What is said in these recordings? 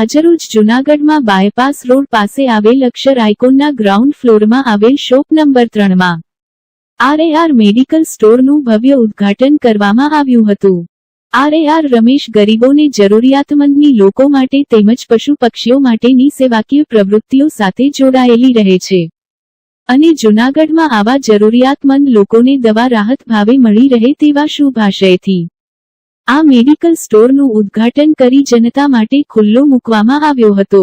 આજરોજ જૂનાગઢમાં bypass road પાસે આવેલ અક્ષર આઇકોનના ગ્રાઉન્ડ ફ્લોરમાં આવેલ શોપ નંબર 3માં આરએઆર મેડિકલ સ્ટોરનું ભવ્ય ઉદ્ઘાટન કરવામાં આવ્યું હતું। આરએઆર રમેશ ગરીબોને જરૂરિયાતમંદની લોકો માટે તેમજ પશુ પક્ષીઓ માટેની સેવાકીય પ્રવૃત્તિઓ સાથે જોડાયેલી રહે છે અને જૂનાગઢમાં આવા જરૂરિયાતમંદ લોકોને દવા રાહત ભાવે મળી રહે તેવા શુભ આશયથી આ મેડિકલ સ્ટોરનું ઉદ્ઘાટન કરી જનતા માટે ખુલ્લો મૂકવામાં આવ્યો હતો।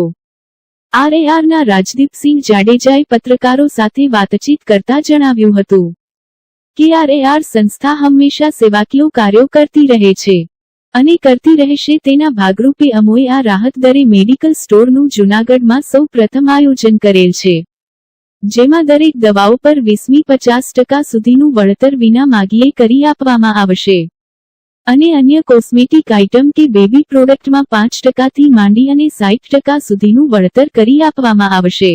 આરએઆરના રાજદીપસિંહ જાડેજાએ પત્રકારો સાથે વાતચીત કરતા જણાવ્યું હતું કે આરએઆર સંસ્થા હંમેશા સેવાકીય કાર્યો કરતી રહે છે અને કરતી રહેશે। તેના ભાગરૂપે અમોએ આ રાહત દરે મેડિકલ સ્ટોરનું જૂનાગઢમાં સૌ પ્રથમ આયોજન કરેલ છે, જેમાં દરેક દવાઓ પર 20% સુધીનું વળતર વિના માગીએ કરી આપવામાં આવશે અને અન્ય કોસ્મેટિક આઇટમ કે બેબી પ્રોડક્ટમાં 5% થી માંડી અને 60% સુધીનું વળતર કરી આપવામાં આવશે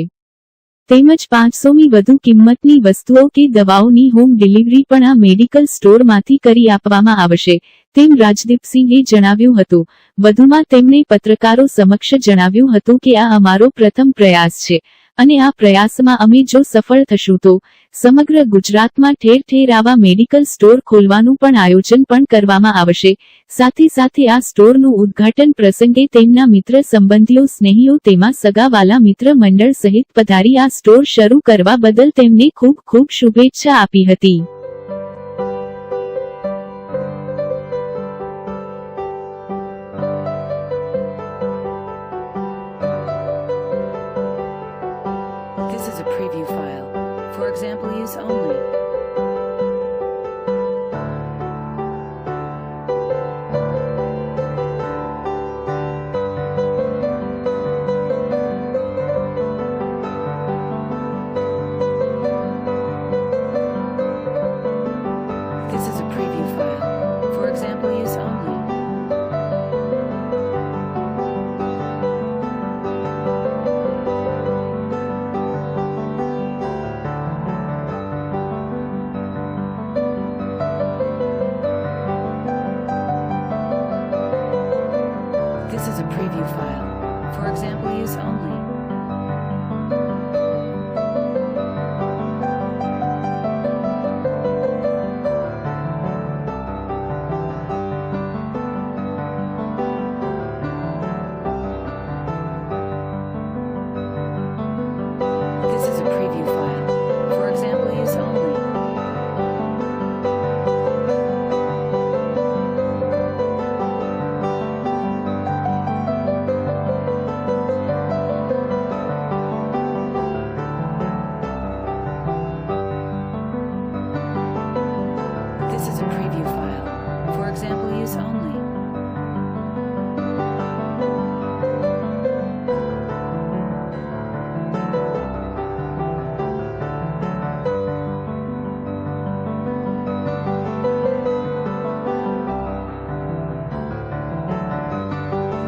તેમજ 500ની વધુ કિંમતની વસ્તુઓ કે દવાઓની હોમ ડિલિવરી પણ આ મેડિકલ સ્ટોરમાંથી કરી આપવામાં આવશે તેમ રાજદીપસિંહે જણાવ્યું હતું। વધુમાં તેમણે પત્રકારો સમક્ષ જણાવ્યું હતું કે આ અમારો પ્રથમ પ્રયાસ છે અને આ પ્રયાસમાં અમે જો સફળ થશું તો સમગ્ર ગુજરાતમાં ઠેર ઠેર આવા મેડિકલ સ્ટોર ખોલવાનું પણ આયોજન પણ કરવામાં આવશે। સાથે સાથે આ સ્ટોરનું ઉદ્ઘાટન પ્રસંગે તેમના મિત્ર સંબંધીઓ સ્નેહીઓ તેમાં સગાવાલા મિત્ર મંડળ સહિત પધારી આ સ્ટોર શરૂ કરવા બદલ તેમને ખૂબ ખૂબ શુભેચ્છા આપી હતી। This is a preview file. For example use only. This is a preview file. For example use only. This is a preview file. For example use only. This is a preview file. For example use only. This is a preview file. For example use only.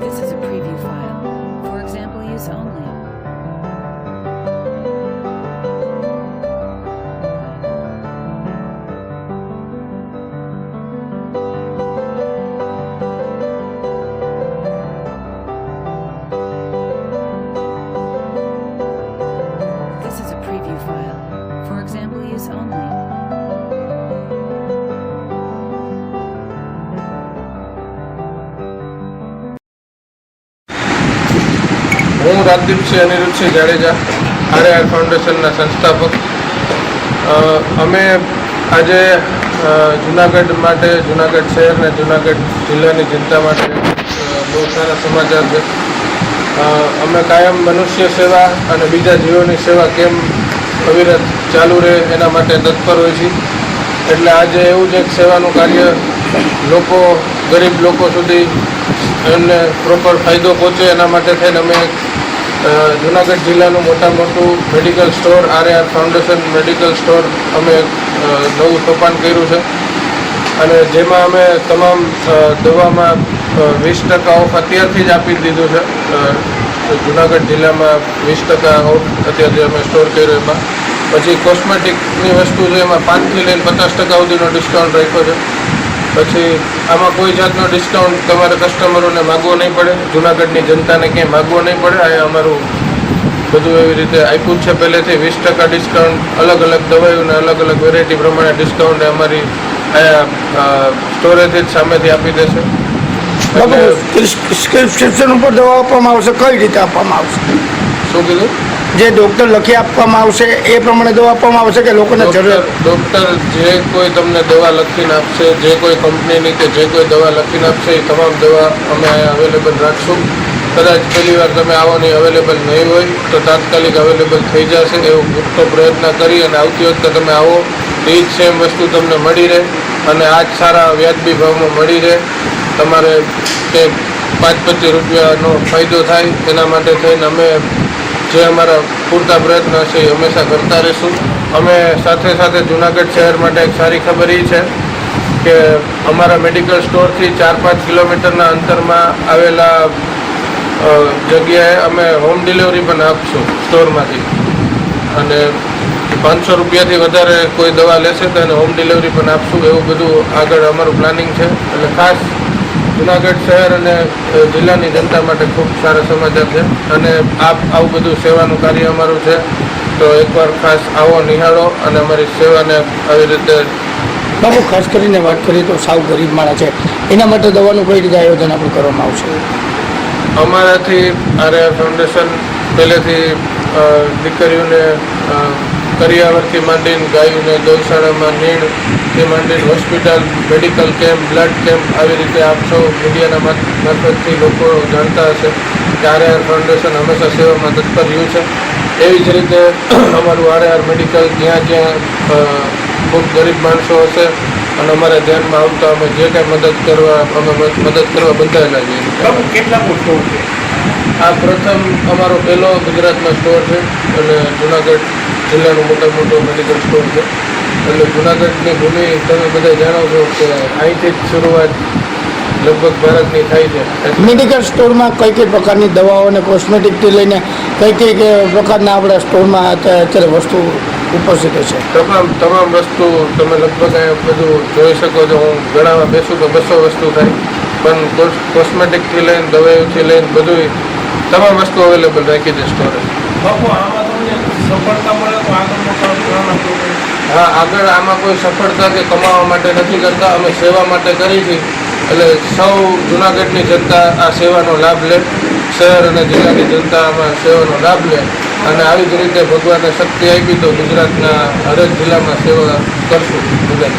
This is a preview file. For example use only. This is a preview file. For example use only. હું રાજદીપસિંહ અનિરુદ્ધસિંહ જાડેજા, આરએઆર ફાઉન્ડેશનના સંસ્થાપક। અમે આજે જૂનાગઢ માટે, જૂનાગઢ શહેર અને જૂનાગઢ જિલ્લાની જનતા માટે બહુ સારા સમાચાર છે। અમે કાયમ મનુષ્ય સેવા અને બીજા જીવોની સેવા કેમ અવિરત ચાલુ રહે એના માટે તત્પર હોય છીએ। એટલે આજે એવું જ એક સેવાનું કાર્ય લોકો, ગરીબ લોકો સુધી એમને પ્રોપર ફાયદો પહોંચે એના માટે થઈને અમે જૂનાગઢ જિલ્લાનું મોટું medical store RAR foundation medical store અમે નવું સોપાન કર્યું છે અને જેમાં અમે તમામ દવામાં 20% ઓફ અત્યારથી જ આપી દીધું છે। જૂનાગઢ જિલ્લામાં 20% ઓફ અત્યારે અમે સ્ટોર કર્યો એમાં। પછી કોસ્મેટિકની વસ્તુ છે એમાં 5 થી લઈને 50% સુધીનો ડિસ્કાઉન્ટ રાખ્યો છે। પછી આમાં કોઈ જાતનો ડિસ્કાઉન્ટ તમારે કસ્ટમરોને માગવો નહીં પડે, જુનાગઢની જનતાને ક્યાંય માગવો નહીં પડે. આ અમારું બધું એવી રીતે આપ્યું જ છે પહેલેથી. 20% ડિસ્કાઉન્ટ અલગ અલગ દવાઈઓને અલગ અલગ વેરાયટી પ્રમાણે ડિસ્કાઉન્ટ અમારી સ્ટોરેથી જ સામેથી આપી દેશે. પ્રિસ્ક્રિપ્શન ઉપર દવા આપવામાં આવશે, કઈ રીતે આપવામાં આવશે? શું કીધું? જે ડૉક્ટર લખી આપવામાં આવશે એ પ્રમાણે દવા આપવામાં આવશે કે લોકોને જરૂર? ડૉક્ટર જે કોઈ તમને દવા લખીને આપશે, જે કોઈ કંપનીની કે જે કોઈ દવા લખીને આપશે એ તમામ દવા અમે અહીંયા અવેલેબલ રાખશું. કદાચ પહેલી વાર તમે આવો નહીં, અવેલેબલ નહીં હોય તો તાત્કાલિક અવેલેબલ થઈ જશે એવો પૂરતો પ્રયત્ન કરી અને આવતી વખતે તમે આવો એ જ સેમ વસ્તુ તમને મળી રહે અને આ જ સારા વ્યાજબી ભાવમાં મળી રહે. તમારે કે 5-25 રૂપિયાનો ફાયદો થાય એના માટે થઈને અમે જે અમારા પૂરતા પ્રયત્ન હશે એ હંમેશા કરતા રહીશું. અમે સાથે સાથે જુનાગઢ શહેર માટે એક સારી ખબર એ છે કે અમારા મેડિકલ સ્ટોરથી 4-5 કિલોમીટરના અંતરમાં આવેલા જગ્યાએ અમે હોમ ડિલિવરી પણ આપશું સ્ટોરમાંથી. અને 500 રૂપિયાથી વધારે કોઈ દવા લેશે તો એને હોમ ડિલિવરી પણ આપશું. એવું બધું આગળ અમારું પ્લાનિંગ છે. એટલે ખાસ જુનાગઢ શહેર અને જિલ્લાની જનતા માટે ખૂબ સારા સમાચાર છે. અને આવું બધું સેવાનું કાર્ય અમારું છે. તો એકવાર ખાસ આવો, નિહાળો અને અમારી સેવાને આવી રીતે. બાબુ, ખાસ કરીને વાત કરીએ તો સાવ ગરીબ માણસ છે, એના માટે દવાનું કઈ રીતે આયોજન આપણે કરવામાં આવશે? અમારાથી આરઆર ફાઉન્ડેશન પહેલેથી દીકરીઓને કરિયાવરથી માંડીને ગાયોને ગૌશાળામાં નીણથી માંડીને hospital, medical camp, blood camp આવી રીતે આપ સૌ મીડિયાના મારફતથી લોકો જાણતા હશે કે આરઆર ફાઉન્ડેશન હંમેશા સેવામાં તત્પર રહ્યું છે. એવી જ રીતે અમારું આરઆર મેડિકલ જ્યાં ખૂબ ગરીબ માણસો હશે અને અમારા ધ્યાનમાં આવતા અમે જે કાંઈ મદદ કરવા બંધાયેલા છીએ. કેટલા સ્ટોર છે? આ પ્રથમ અમારો પહેલો ગુજરાતમાં સ્ટોર છે અને જુનાગઢ જિલ્લાનો મોટો મેડિકલ સ્ટોર છે. એટલે જુનાગઢની ભૂમિ તમે બધા જાણો છો કે અહીંથી જ શરૂઆત લગભગ ભારતની થાય છે. મેડિકલ સ્ટોરમાં કઈ પ્રકારની દવાઓ અને કોસ્મેટિકથી લઈને કઈ પ્રકારના આપણા સ્ટોરમાં અત્યારે વસ્તુ ઉપસ્થિત છે? તમામ વસ્તુ તમે લગભગ અહીંયા બધું જોઈ શકો છો. હું ગણાવવા બેસું તો 200 વસ્તુ થાય, પણ કોસ્મેટિકથી લઈને દવાઈઓથી લઈને બધું તમામ વસ્તુ અવેલેબલ રાખી છે સ્ટોરે. હા, આગળ આમાં કોઈ સફળતા કે કમાવા માટે નથી કરતા, અમે સેવા માટે કરી છે. એટલે સૌ જુનાગઢની જનતા આ સેવાનો લાભ લે, શહેર અને જિલ્લાની જનતા આમાં સેવાનો લાભ લે અને આવી જ રીતે ભગવાને શક્તિ આપી તો ગુજરાતના હરેક જિલ્લામાં સેવા કરશું બધાને.